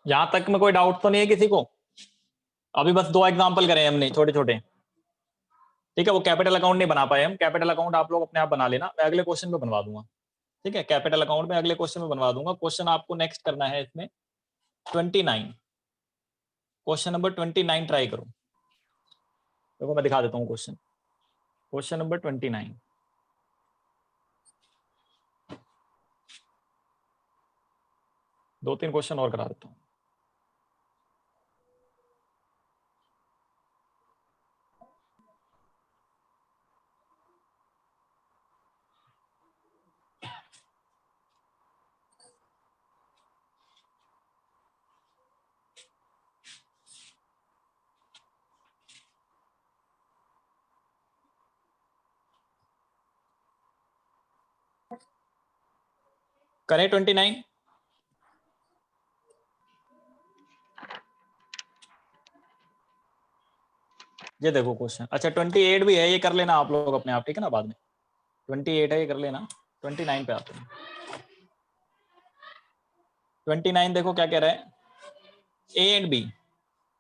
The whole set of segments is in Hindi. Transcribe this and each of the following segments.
यहां तक में कोई डाउट तो नहीं है किसी को? अभी बस 2 एग्जांपल करे हमने छोटे छोटे, ठीक है। वो कैपिटल अकाउंट नहीं बना पाए हम, कैपिटल अकाउंट आप लोग अपने आप बना लेना, मैं अगले क्वेश्चन में बनवा दूंगा, ठीक है। कैपिटल अकाउंट में अगले क्वेश्चन में बनवा दूंगा। क्वेश्चन आपको नेक्स्ट करना है इसमें 29, क्वेश्चन नंबर 29 ट्राई करो। देखो मैं दिखा देता हूँ क्वेश्चन, क्वेश्चन नंबर 29। दो तीन क्वेश्चन और करा देता हूँ। करें 29? ये देखो क्वेश्चन, अच्छा 28 भी है, ये कर लेना आप लोग अपने आप, ठीक है ना। बाद में 28 है, ये कर लेना। 29 पे आते हैं। 29 देखो क्या कह रहा है, A and B,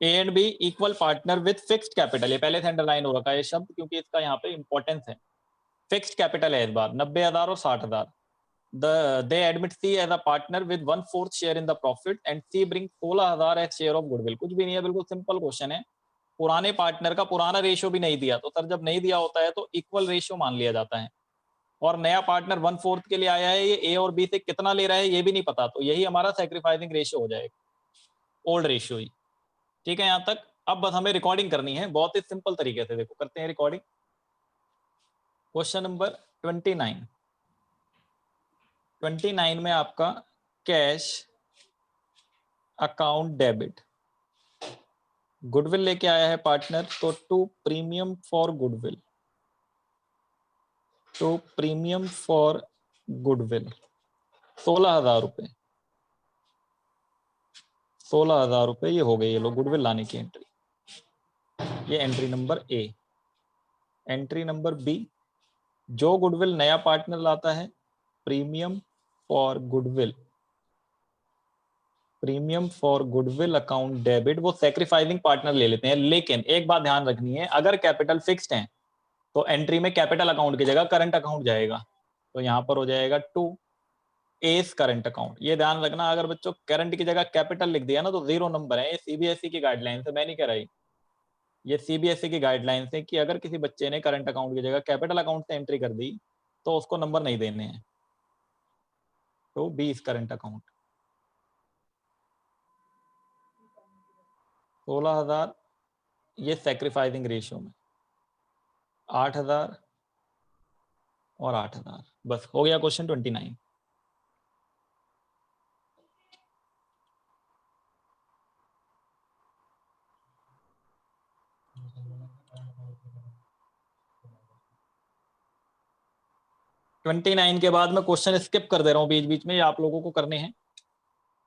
A and B equal partner with fixed capital. ये पहले से अंडरलाइन हो रखा है ये शब्द, क्योंकि इसका यहाँ पे इंपॉर्टेंस है। फिक्स्ड कैपिटल है इस बार 90,000 और 60,000। they admit C as a partner with 1/4 share in the profit and C brings 16,000 as share of goodwill। कुछ भी नहीं है, बिल्कुल सिंपल क्वेश्चन है। पुराने पार्टनर का पुराना रेशियो भी नहीं दिया, तो सर जब नहीं दिया होता है तो इक्वल रेशियो मान लिया जाता है। और नया पार्टनर 1/4 के लिए आया है, ये ए और बी से कितना ले रहा है ये भी नहीं पता, तो यही हमारा सैक्रिफाइसिंग रेशियो हो जाएगा, ओल्ड रेशियो ही, ठीक है यहाँ तक। अब बस हमें रिकॉर्डिंग करनी है बहुत ही सिंपल तरीके से। देखो करते हैं रिकॉर्डिंग। क्वेश्चन नंबर 29, 29 में आपका कैश अकाउंट डेबिट, गुडविल लेके आया है पार्टनर, तो to premium for goodwill, to premium for goodwill 16,000 रुपए, 16,000 रुपए ये हो गए ये लोग गुडविल लाने की एंट्री। ये entry number A. Entry number B, जो गुडविल नया पार्टनर लाता है, premium for goodwill, premium for goodwill account debit, वो सैक्रिफाइसिंग पार्टनर ले लेते हैं। लेकिन एक बात ध्यान रखनी है, अगर कैपिटल फिक्स्ड है तो एंट्री में कैपिटल अकाउंट की जगह करंट अकाउंट जाएगा, तो यहां पर हो जाएगा टू एस करंट अकाउंट। ये ध्यान रखना, अगर बच्चों करंट की जगह कैपिटल लिख दिया ना तो 0 नंबर है। ये सीबीएसई की गाइडलाइन है, मैं नहीं कह रही, ये सीबीएसई की गाइडलाइन है कि अगर किसी बच्चे ने करंट अकाउंट की जगह कैपिटल अकाउंट से एंट्री कर दी तो उसको नंबर नहीं देने हैं। तो 20 करंट अकाउंट 16,000, ये सैक्रिफाइसिंग रेशियो में 8,000 और 8,000। बस हो गया क्वेश्चन 29। ट्वेंटी नाइन के बाद मैं क्वेश्चन स्किप कर दे रहा हूँ बीच बीच में, ये आप लोगों को करने हैं।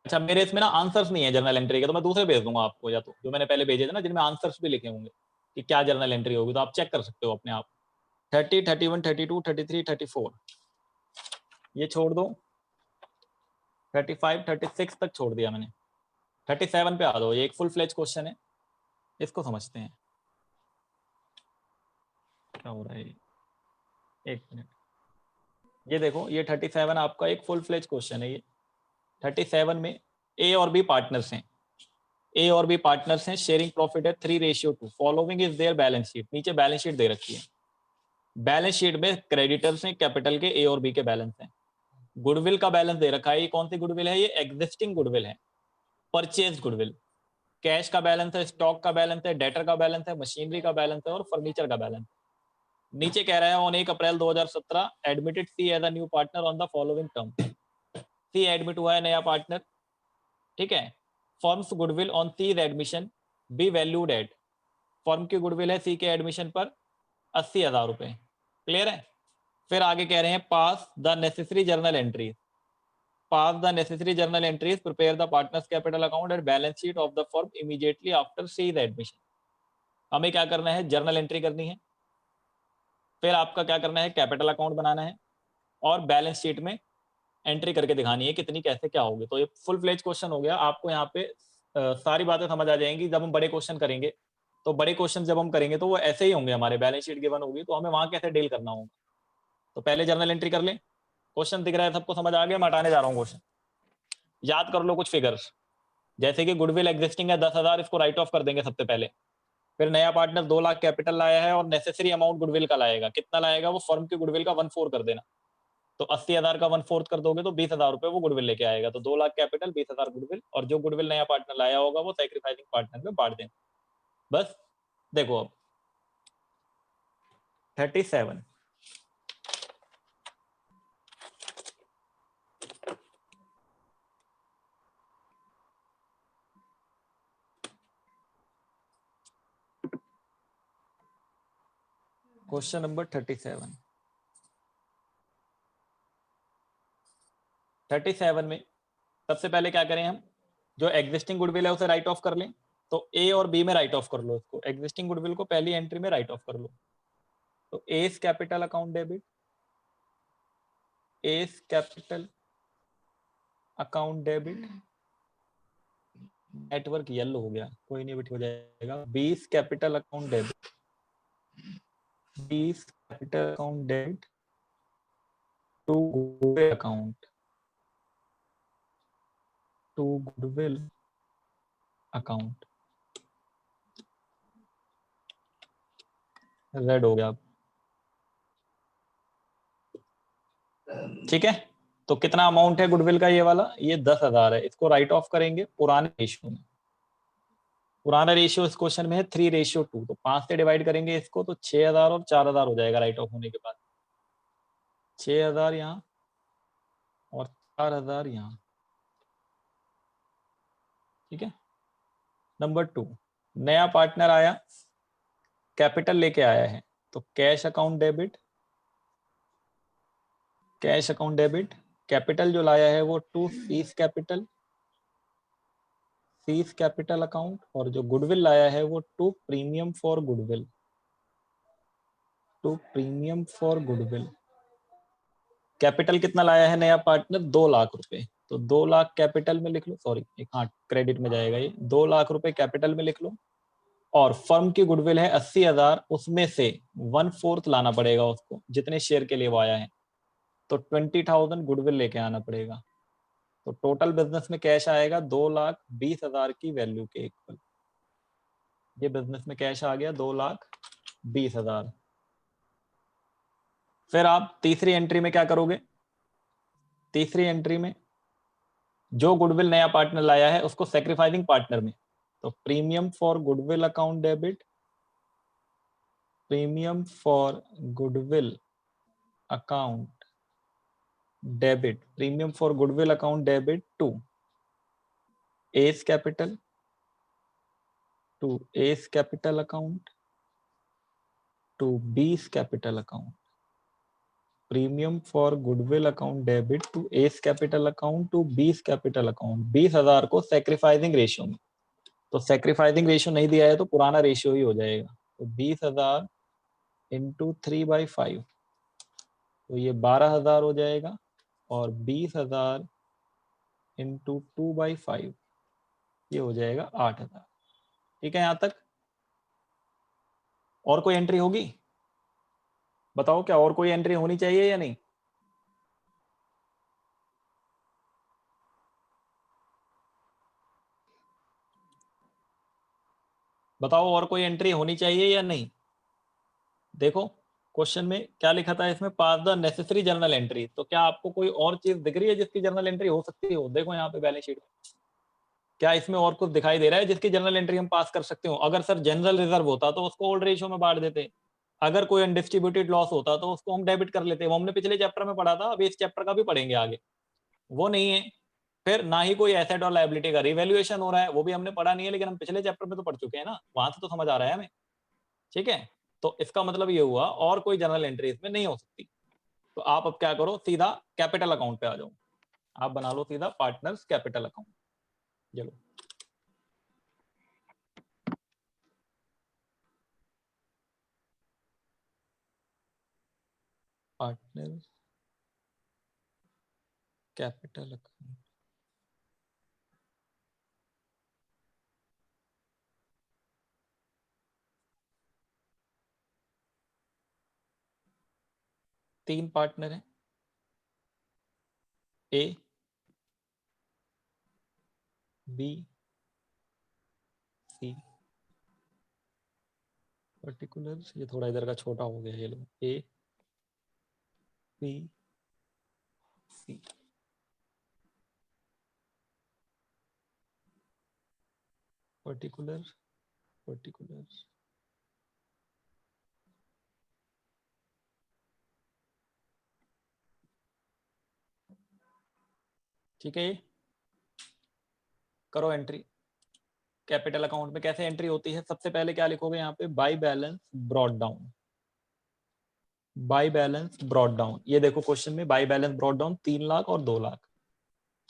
अच्छा मेरे इसमें ना आंसर्स नहीं है जर्नल एंट्री के, तो मैं दूसरे भेज दूंगा आपको, या तो जो मैंने पहले भेजे थे ना जिनमें आंसर्स भी लिखे होंगे कि क्या जर्नल एंट्री होगी, तो आप चेक कर सकते हो अपने आप। 30, 31, 32, 33, 34 ये छोड़ दो, 35, 36 तक छोड़ दिया मैंने। 37 पे आ दो, ये एक फुल फ्लेज क्वेश्चन है, इसको समझते हैं क्या हो रहा है। एक मिनट, ये देखो ये 37 आपका एक फुल फ्लेज क्वेश्चन है। ये 37 में ए और बी पार्टनर्स हैं, ए और बी पार्टनर्स हैं, शेयरिंग प्रॉफिट है 3:2, following is their balance sheet. नीचे बैलेंस शीट दे रखी है, बैलेंस शीट में क्रेडिटर्स हैं कैपिटल के, ए और बी के बैलेंस हैं। गुडविल का बैलेंस दे रखा है, ये कौन सी गुडविल है, ये एग्जिस्टिंग गुडविल है, परचेज गुडविल। कैश का बैलेंस है, स्टॉक का बैलेंस है, डेटर का बैलेंस है, मशीनरी का बैलेंस है और फर्नीचर का बैलेंस। नीचे कह रहा है on 1 April 2017 admitted C as a new partner on the following term. C admit हुआ है नया पार्टनर, ठीक है। Firm's goodwill on C's admission be valued at, firm की गुडविल है सी के एडमिशन पर 80,000 रुपए, क्लियर है। फिर आगे कह रहे हैं pass the necessary journal entries, pass the necessary journal entries, prepare the partners capital account and balance sheet of the firm immediately after C's admission। हमें क्या करना है, जर्नल एंट्री करनी है, फिर आपका क्या करना है, कैपिटल अकाउंट बनाना है और बैलेंस शीट में एंट्री करके दिखानी है कितनी कैसे क्या होगी। तो ये फुल फ्लेज क्वेश्चन हो गया। आपको यहाँ पे सारी बातें समझ आ जाएंगी। जब हम बड़े क्वेश्चन करेंगे तो बड़े क्वेश्चन जब हम करेंगे तो वो ऐसे ही होंगे, हमारे बैलेंस शीट गिवन होगी तो हमें वहां कैसे डील करना होगा। तो पहले जर्नल एंट्री कर लें। क्वेश्चन दिख रहा है सबको, समझ आ गया? मैं हटाने जा रहा हूँ क्वेश्चन। याद कर लो कुछ फिगर्स, जैसे कि गुडविल एग्जिस्टिंग है 10,000, इसको राइट ऑफ कर देंगे सबसे पहले। फिर नया पार्टनर 2 लाख कैपिटल लाया है और नेसेसरी अमाउंट गुडविल का लाएगा। कितना लाएगा? वो फर्म की गुडविल का 1/4 कर देना। तो 80,000 का 1/4 कर दोगे तो 20,000 रुपए वो गुडविल लेके आएगा। तो 2 लाख कैपिटल, 20,000 गुडविल, और जो गुडविल नया पार्टनर लाया होगा वो सैक्रिफाइसिंग पार्टनर में बांट देना। बस देखो अब 37 क्वेश्चन नंबर 37 में सबसे पहले क्या करें हम, जो एग्जिस्टिंग गुडविल है उसे राइट ऑफ कर लें। तो ए और बी में राइट ऑफ कर लो इसको। एग्जिस्टिंग गुडविल को पहली एंट्री में राइट ऑफ कर लो। तो S capital account debit, S capital account debit, network yellow हो गया, कोई नहीं, हो जाएगा। 20 capital account debit, 20 capital account debit to goodwill account, to goodwill account. Red हो गया अब, ठीक है। तो कितना अमाउंट है गुडविल का? ये वाला, ये 10,000 है। इसको राइट ऑफ करेंगे पुराने रेशियो में। पुराना रेशियो इस क्वेश्चन में है 3:2। तो 5 से डिवाइड करेंगे इसको तो 6,000 और 4,000 हो जाएगा राइट ऑफ होने के बाद। 6,000 यहाँ और 4,000 यहाँ, ठीक है। नंबर 2, नया पार्टनर आया, कैपिटल लेके आया है। तो cash account debit, cash account debit, capital जो लाया है वो to fees capital, fees capital account, और जो गुडविल लाया है वो to premium for goodwill, to premium for goodwill. Capital कितना लाया है नया पार्टनर? 2 लाख रुपए। तो 2 लाख कैपिटल में लिख लो, सॉरी एक, हाँ क्रेडिट में जाएगा ये। 2 लाख रुपए कैपिटल में लिख लो। और फर्म की गुडविल है 80,000, उसमें से 1/4 लाना पड़ेगा उसको, जितने शेयर के लिए वो आया है। तो 20,000 गुडविल लेके आना पड़ेगा। तो टोटल बिजनेस में कैश आएगा 2,20,000 की वैल्यू के इक्वल। ये बिजनेस में कैश आ गया 2,20,000। फिर आप तीसरी एंट्री में क्या करोगे? तीसरी एंट्री में जो गुडविल नया पार्टनर लाया है उसको सैक्रिफाइसिंग पार्टनर में। तो premium for goodwill account debit, premium for goodwill account debit, premium for goodwill account debit to S capital, to S capital account, to B's capital account. Premium for goodwill account debit to S capital account to B's capital account. 20,000 को सैक्रिफाइसिंग रेशियो में। तो सैक्रिफाइसिंग रेशियो नहीं दिया है तो पुराना रेशियो ही हो जाएगा। तो 20,000 इंटू 3/5, तो ये 12,000 हो जाएगा। और 20,000 इंटू 2/5, ये हो जाएगा 8,000। ठीक है यहां तक? और कोई एंट्री होगी? बताओ, क्या और कोई एंट्री होनी चाहिए या नहीं? बताओ, और कोई एंट्री होनी चाहिए या नहीं? देखो क्वेश्चन में क्या लिखा था, इसमें पास द नेसेसरी जर्नल एंट्री। तो क्या आपको कोई और चीज दिख रही है जिसकी जर्नल एंट्री हो सकती हो? देखो यहाँ पे बैलेंस शीट, क्या इसमें और कुछ दिखाई दे रहा है जिसकी जनरल एंट्री हम पास कर सकते हो? अगर सर जनरल रिजर्व होता तो उसको ओल्ड रेशियो में बांट देते। अगर कोई अनडिस्ट्रीब्यूटेड लॉस होता तो उसको हम डेबिट कर लेते। वो हमने पिछले चैप्टर में पढ़ा था, अभी इस चैप्टर का भी पढ़ेंगे आगे। वो नहीं है। फिर ना ही कोई एसेट और लायबिलिटी का रिवैल्यूएशन हो रहा है, वो भी हमने पढ़ा नहीं है, लेकिन हम पिछले चैप्टर में तो पढ़ चुके हैं ना, वहां से तो समझ आ रहा है हमें। ठीक है, तो इसका मतलब ये हुआ और कोई जनरल एंट्री इसमें नहीं हो सकती। तो आप अब क्या करो, सीधा कैपिटल अकाउंट पे आ जाओ। आप बना लो सीधा पार्टनर्स कैपिटल अकाउंट। चलो, पार्टनर कैपिटल अकाउंट, तीन पार्टनर हैं, ए, बी, सी। पर्टिकुलर, ये थोड़ा इधर का छोटा हो गया, ये लो, ए, बी, सी। पर्टिकुलर, पर्टिकुलर, ठीक है। ये करो एंट्री। कैपिटल अकाउंट में कैसे एंट्री होती है? सबसे पहले क्या लिखोगे यहाँ पे? By balance brought down. By balance brought down, ये देखो क्वेश्चन में by balance brought down 3 lakh और 2 लाख,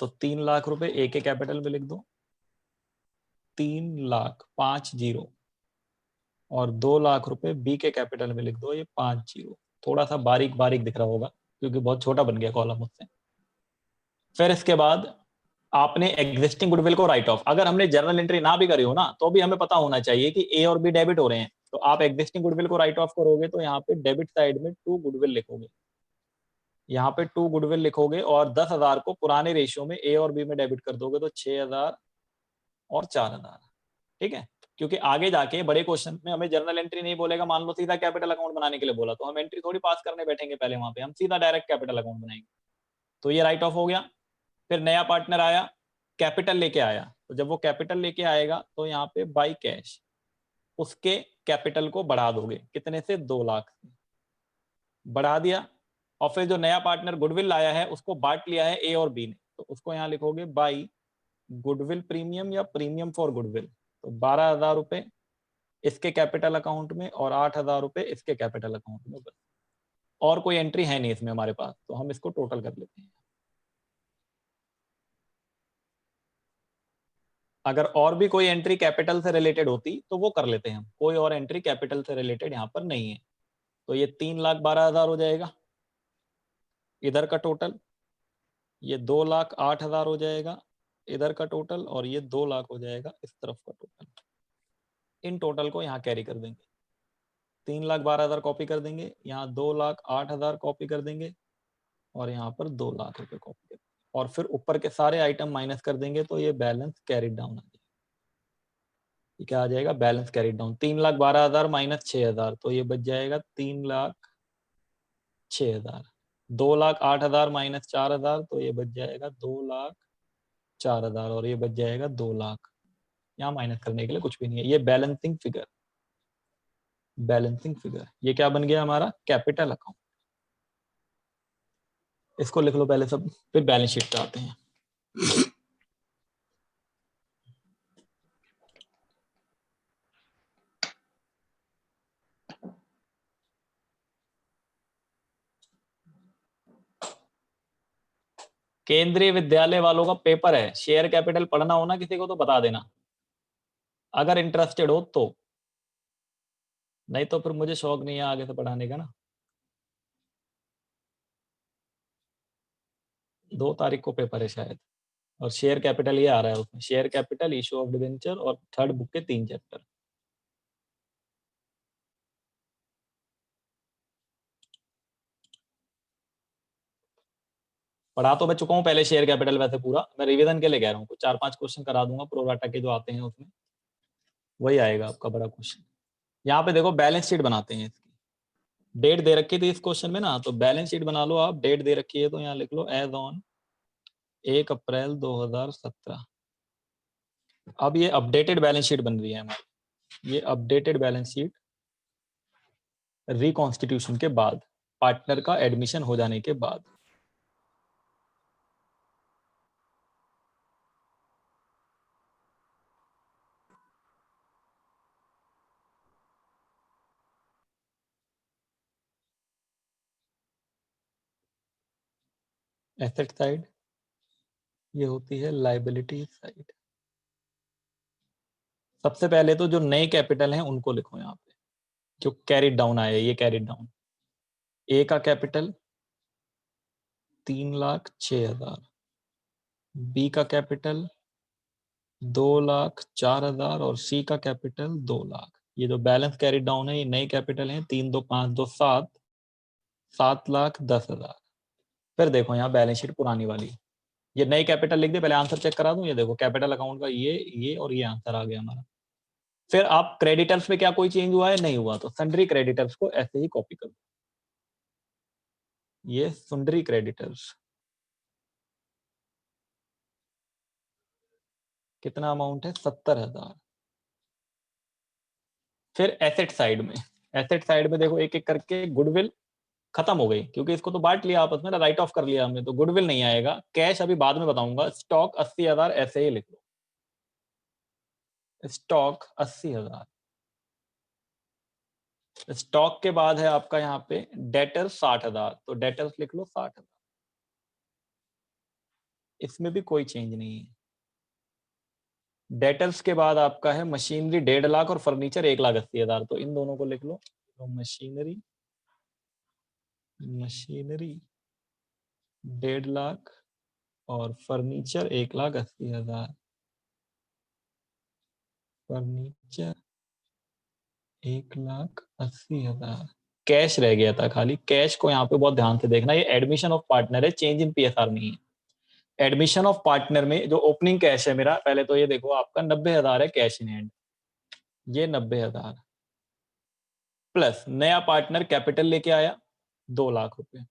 तो 3 लाख रुपए ए के कैपिटल में लिख दो, 3 लाख 5 जीरो, और 2 लाख रुपए बी के कैपिटल में लिख दो, ये 5 जीरो। थोड़ा सा बारीक बारीक दिख रहा होगा क्योंकि बहुत छोटा बन गया कॉलम मुझसे। फिर इसके बाद आपने एग्जिस्टिंग गुडविल को राइट ऑफ, अगर हमने जर्नल एंट्री ना भी करी हो ना तो भी हमें पता होना चाहिए कि ए और बी डेबिट हो रहे हैं, तो आप एग्जिस्टिंग गुडविल को राइट ऑफ करोगे तो यहाँ पे डेबिट साइड में 2 गुडविल लिखोगे, यहाँ पे 2 गुडविल लिखोगे, और 10,000 को पुराने रेशियो में ए और बी में डेबिट कर दोगे, तो 6,000 और 4,000। ठीक है, क्योंकि आगे जाके बड़े क्वेश्चन में हमें जर्नल एंट्री नहीं बोलेगा, मान लो सीधा कैपिटल अकाउंट बनाने के लिए बोला, तो हम एंट्री थोड़ी पास करने बैठेंगे पहले, वहां पे हम सीधा डायरेक्ट कैपिटल अकाउंट बनाएंगे। तो ये राइट ऑफ हो गया। फिर नया पार्टनर आया, कैपिटल लेके आया, तो जब वो कैपिटल लेके आएगा तो यहाँ पे बाई कैश उसके कैपिटल को बढ़ा दोगे, कितने से? 2 लाख से बढ़ा दिया। और फिर जो नया पार्टनर गुडविल लाया है उसको बांट लिया है ए और बी ने, तो उसको यहाँ लिखोगे बाई गुडविल प्रीमियम या प्रीमियम फॉर गुडविल, तो 12,000 रुपए इसके कैपिटल अकाउंट में और 8,000 रुपए इसके कैपिटल अकाउंट में, बस। और कोई एंट्री है नहीं इसमें हमारे पास, तो हम इसको टोटल कर लेते हैं। अगर और भी कोई एंट्री कैपिटल से रिलेटेड होती तो वो कर लेते हैं हम, कोई और एंट्री कैपिटल से रिलेटेड यहाँ पर नहीं है। तो ये 3,12,000 हो जाएगा इधर का टोटल, ये 2,08,000 हो जाएगा इधर का टोटल, और ये 2 लाख हो जाएगा इस तरफ का टोटल। इन टोटल को यहाँ कैरी कर देंगे, 3,12,000 कॉपी कर देंगे, यहाँ 2,08,000 कॉपी कर देंगे, और यहाँ पर 2 लाख रुपए कॉपी कर देंगे, और फिर ऊपर के सारे आइटम माइनस कर देंगे, तो ये बैलेंस कैरिड डाउन आ जाएगा। क्या आ जाएगा? Balance carried down. 3,12,000 माइनस 6,000, तो ये बच जाएगा 3,06,000। 2,08,000 माइनस 4,000, तो ये बच जाएगा 2,04,000, और ये बच जाएगा 2 लाख। यहाँ माइनस करने के लिए कुछ भी नहीं है, ये बैलेंसिंग फिगर। बैलेंसिंग फिगर ये क्या बन गया हमारा? Capital account. इसको लिख लो पहले सब, फिर बैलेंस शीट पे आते हैं। केंद्रीय विद्यालय वालों का पेपर है, शेयर कैपिटल पढ़ना हो ना किसी को तो बता देना, अगर इंटरेस्टेड हो तो, नहीं तो फिर मुझे शौक नहीं है आगे से पढ़ाने का ना। 2 तारीख को पेपर है शायद, और शेयर कैपिटल ये आ रहा है उसमें, share capital, issue of debenture, और थर्ड बुक के 3 चैप्टर। पढ़ा तो मैं चुका हूँ पहले शेयर कैपिटल, वैसे पूरा मैं रिवीजन के लिए कह रहा हूँ, 4-5 क्वेश्चन करा दूंगा प्रोराटा के जो आते हैं उसमें, वही आएगा आपका बड़ा क्वेश्चन। यहाँ पे देखो बैलेंस शीट बनाते हैं, इसकी डेट दे रखी थी इस क्वेश्चन में ना, तो बैलेंस शीट बना लो आप, डेट दे रखी है तो यहाँ लिख लो एज ऑन 1 अप्रैल 2017। अब ये अपडेटेड बैलेंस शीट बन रही है हमारी, ये अपडेटेड बैलेंस शीट रिकॉन्स्टिट्यूशन के बाद, पार्टनर का एडमिशन हो जाने के बाद। एसेट साइड ये होती है लाइबिलिटी साइड। सबसे पहले तो जो नए कैपिटल हैं उनको लिखो यहाँ पे, जो कैरिड डाउन आया, ये कैरिड डाउन। ए का कैपिटल 3,06,000, बी का कैपिटल 2,04,000 और सी का कैपिटल 2,00,000। ये जो बैलेंस कैरी डाउन है ये नई कैपिटल है, 3 2 5 2 7, 7,10,000। फिर देखो यहाँ बैलेंस शीट पुरानी वाली, ये नई कैपिटल लिख दे, पहले आंसर चेक करा दूं। ये देखो कैपिटल अकाउंट का ये और ये आंसर आ गया हमारा। फिर आप क्रेडिटर्स में क्या कोई चेंज हुआ है? नहीं हुआ, तो सन्ड्री क्रेडिटर्स को ऐसे ही कॉपी कर दो। ये सन्ड्री क्रेडिटर्स कितना अमाउंट है? 70,000। फिर एसेट साइड में देखो एक एक करके गुडविल खत्म हो गई, क्योंकि इसको तो बांट लिया आपस में ना, राइट ऑफ कर लिया हमने, तो गुडविल नहीं आएगा। कैश अभी बाद में बताऊंगा। स्टॉक 80,000 ऐसे ही लिख लो, स्टॉक 80,000। स्टॉक के बाद है आपका यहाँ पे डेटर 60,000, तो डेटर्स लिख लो 60,000। इसमें भी कोई चेंज नहीं है। डेटर्स के बाद आपका है मशीनरी 1.5 लाख और फर्नीचर 1,80,000, तो इन दोनों को लिख लो। तो मशीनरी 1.5 लाख और फर्नीचर 1,80,000। फर्नीचर 1,80,000। कैश रह गया था खाली, कैश को यहाँ पे बहुत ध्यान से देखना, ये एडमिशन ऑफ पार्टनर है, चेंज इन पीएसआर नहीं है। एडमिशन ऑफ पार्टनर में जो ओपनिंग कैश है मेरा, पहले तो ये देखो आपका 90,000 है कैश इन हैंड, ये 90,000 प्लस नया पार्टनर कैपिटल लेके आया 2 लाख रुपए,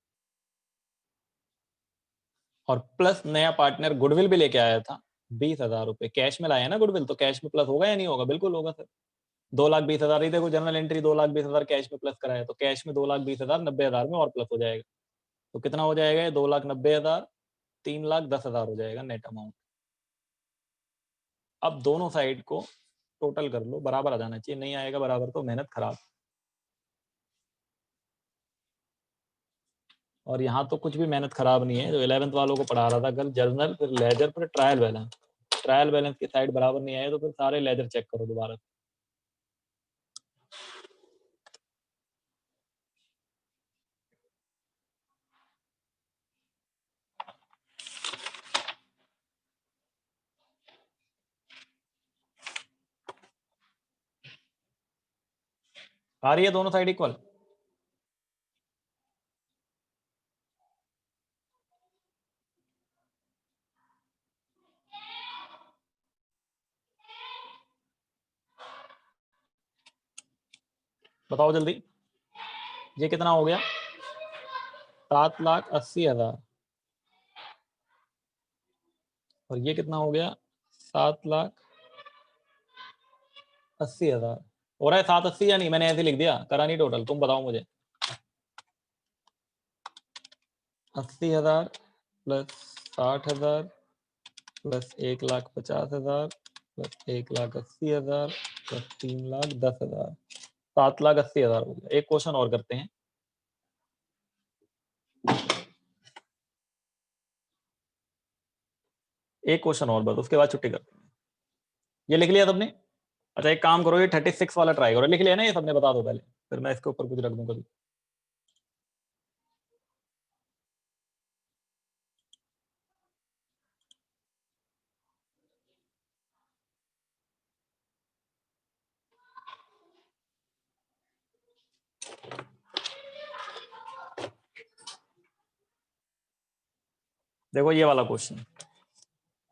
और प्लस नया पार्टनर गुडविल भी लेके आया था 20,000 रुपए। कैश में लाया ना गुडविल, तो कैश में प्लस होगा या नहीं होगा? बिल्कुल होगा सर। 2,20,000 ही देखो, जनरल एंट्री 2,20,000 कैश में प्लस कराया, तो कैश में 2,20,000 90,000 में और प्लस हो जाएगा, तो कितना हो जाएगा? 2,90,000 3,10,000 हो जाएगा नेट अमाउंट। अब दोनों साइड को टोटल कर लो, बराबर आ जाना चाहिए, नहीं आएगा बराबर तो मेहनत खराब। और यहाँ तो कुछ भी मेहनत खराब नहीं है, जो 11th वालों को पढ़ा रहा था कल, जर्नल फिर लेजर फिर ट्रायल बैलेंस, ट्रायल बैलेंस की साइड बराबर नहीं आए तो फिर सारे लेजर चेक करो दोबारा। आ रही है दोनों साइड इक्वल? बताओ जल्दी, ये कितना हो गया? 7,80,000 और ये कितना हो गया? 7,80,000 हो रहा है। 780 या नहीं? मैंने ऐसे लिख दिया, करा नहीं टोटल, तुम बताओ मुझे। 80,000 प्लस 60,000 प्लस 1,50,000 प्लस 1,80,000 प्लस 3,10,000, 7,80,000 हो गया। एक क्वेश्चन और करते हैं। एक क्वेश्चन और बस, उसके बाद छुट्टी करते हैं। ये लिख लिया सबने? अच्छा एक काम करो, ये 36 वाला ट्राई करो। लिख लिया ना ये सबने? बता दो पहले, फिर मैं इसके ऊपर कुछ रख दूं कभी। देखो ये वाला क्वेश्चन,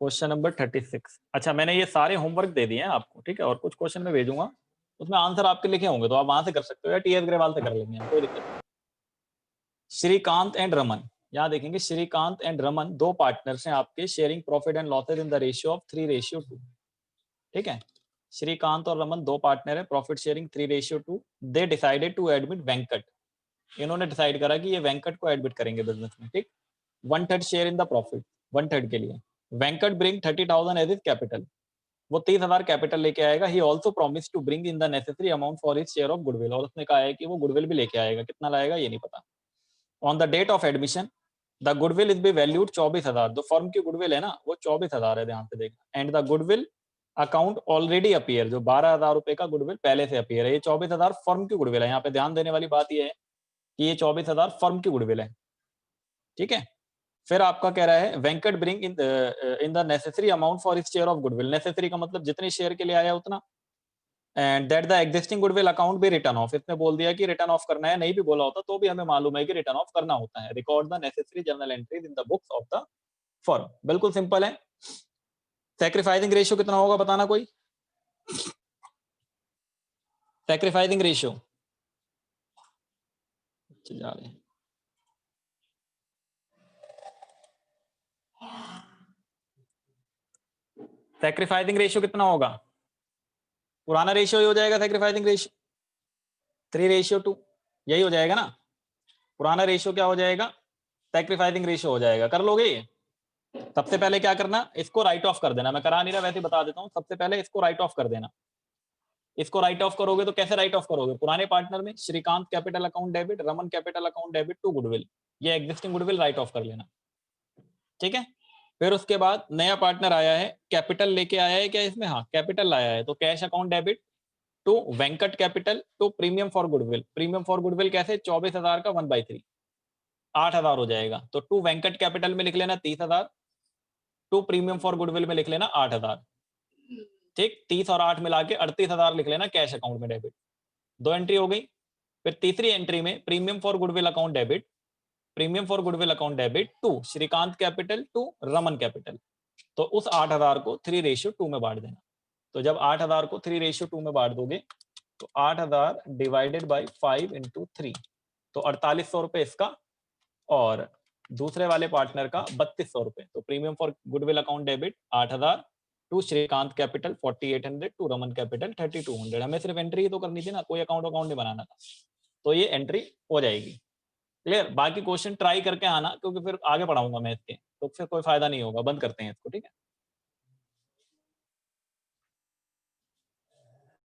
क्वेश्चन नंबर 36। अच्छा मैंने ये सारे होमवर्क दे दिए हैं आपको, ठीक है, और कुछ क्वेश्चन मैं भेजूंगा, उसमें आंसर आपके लिखे होंगे, तो आप वहां से कर सकते हो या टीएस ग्रेवाल से कर लेंगे, कोई दिक्कत नहीं। श्रीकांत एंड रमन, यहाँ देखेंगे श्रीकांत एंड रमन दो पार्टनर्स हैं आपके, sharing profit and losses in the ratio of 3:2। ठीक है, श्रीकांत और रमन दो पार्टनर है, profit sharing 3:2। They decided to admit Venkat, इन्होंने डिसाइड करा कि ये वेंकट को एडमिट करेंगे बिजनेस में। ठीक, 1/3 शेयर इन द प्रॉफिट, 1/3 के लिए। Venkat bring 30,000 as his capital, वो 30,000 कैपिटल लेके आएगा। He also promise to bring in the necessary amount for his share of goodwill, और उसने कहा है कि वो गुडविल भी लेके आएगा, कितना लाएगा ये नहीं पता। On the date of admission the goodwill is be valued 24,000, जो फर्म की गुडविल है ना वो 24,000 है, ध्यान से देखना। And the goodwill account already appear, जो 12,000 रुपए का गुडविल पहले से अपीयर है, ये 24,000 फर्म की गुडविल है। यहाँ पे ध्यान देने वाली बात यह है कि ये 24,000 फर्म की गुडविल है, ठीक है। फिर आपका कह रहा है Venkat bring in the necessary amount for his share of goodwill. Necessary का मतलब जितने शेयर के लिए आया उतना, and that the existing goodwill account भी रिटर्न ऑफ। इसने बोल दिया कि रिटर्न ऑफ करना है, नहीं भी बोला होता तो भी हमें मालूम है कि रिटर्न ऑफ करना होता है। Record the necessary journal entries in the books of the firm. बिल्कुल सिंपल है। सैक्रिफाइसिंग रेशियो कितना होगा बताना कोई। सैक्रिफाइसिंग रेशियो जा रहे हैं, सैक्रिफाइसिंग रेशियो कितना होगा? पुराना रेशियो ही हो जाएगा सैक्रिफाइसिंग रेशियो, 3:2, यही हो जाएगा ना। पुराना रेशियो क्या हो जाएगा? सैक्रिफाइसिंग रेशियो हो जाएगा। कर लोगे ये? सबसे पहले क्या करना, इसको राइट ऑफ कर देना। मैं करा नहीं रहा, वैसे बता देता हूं। सबसे पहले इसको राइट ऑफ कर देना। इसको राइट ऑफ करोगे तो कैसे राइट ऑफ करोगे? पुराने पार्टनर में Srikant capital account debit, Raman capital account debit to goodwill, ये एग्जिस्टिंग गुडविल राइट ऑफ कर लेना। ठीक है। फिर उसके बाद नया पार्टनर आया है, कैपिटल लेके आया है क्या इसमें? हाँ, कैपिटल लाया है, तो cash account debit to Venkat capital to premium for goodwill. Premium for goodwill कैसे? 24,000 का 1/3, 8,000 हो जाएगा। तो टू वेंकट कैपिटल में लिख लेना 30,000, टू प्रीमियम फॉर गुडविल में लिख लेना 8,000। ठीक, 30 और 8 मिला के 38,000 लिख लेना कैश अकाउंट में डेबिट। 2 एंट्री हो गई। फिर तीसरी एंट्री में premium for goodwill account debit, premium for goodwill account debit to Srikant capital to Raman capital. तो उस 8,000 को 3:2 में बांट देना। तो जब 8,000 को 3:2 में बांट दोगे तो 8,000 डिवाइडेड बाई 5 इंटू 3, तो 4800 रुपए इसका, और दूसरे वाले पार्टनर का 3200 रुपए। तो premium for goodwill account debit 8,000 to Srikant capital 4800 to Raman capital 3200। हमें सिर्फ एंट्री ही तो करनी थी ना, कोई अकाउंट नहीं बनाना था। तो ये एंट्री हो जाएगी। क्लियर? बाकी क्वेश्चन ट्राई करके आना, क्योंकि फिर आगे पढ़ाऊंगा मैं इसके, तो फिर कोई फायदा नहीं होगा। बंद करते हैं इसको, ठीक है।